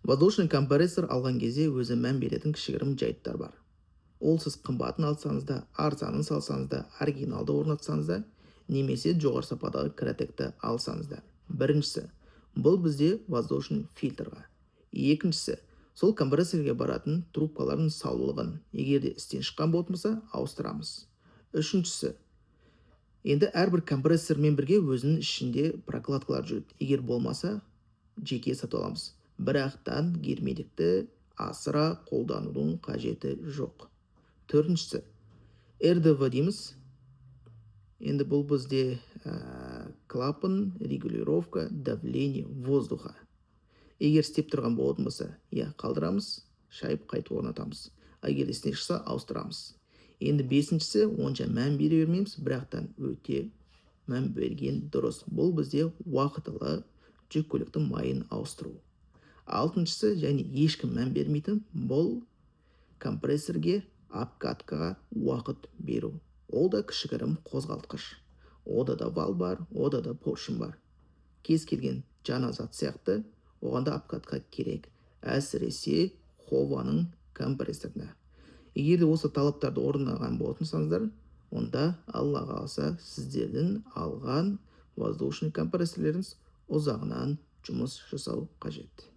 Воздушный компрессор алған кезде өзі мән беретін кішігірім жайттар бар. Ол сіз қымбатын алсаңыз да, арзанын салсаңыз да, оригиналды орнатсаңыз да, немесе жоғары сападағы кіротекті алсаңыз да. Біріншісі, бұл бізде воздушный фильтрға. Екіншісі, сол компрессорге баратын трубкалардың саулығын, егер де істен шыққан болмаса, ауыстырамыз. Үшіншісі, енді әрбір компрессормен бірге өзінің ішінде прокладкалар жүреді. Егер болмаса, жеке сатып аламыз. Бірақтан герметикті асыра қолданудың қажеті жоқ. Төртіншісі, РДВ дейміз. Енді бұл бізде клапан, регулировка, давление воздуха. Егер істеп тұрған болатын болса, қалдырамыз, шайып қайтып орнатамыз. Егер істен шықса, ауыстырамыз. Енді бесіншісі, онша мән бере бермейміз, бірақтан өте мән берген дұрыс. Бұл бізде уақытылы жүк көліктің майын ауыстыру. Алтыншысы, және ешкім мән бермейтін, бұл компрессорге обкаткаға уақыт беру. Ол да кішігірім қозғалтқыш. Ода да вал бар, ода да поршын бар. Кез келген жаңа зат сияқты, оғанда обкатка керек. Әсіресе хованың компрессорына. Егер де осы талаптарды орындаған болсаңыздар, онда Алла қаласа сіздердің алған воздушный компрессорлеріңіз ұзағынан жұмыс жасау қажет.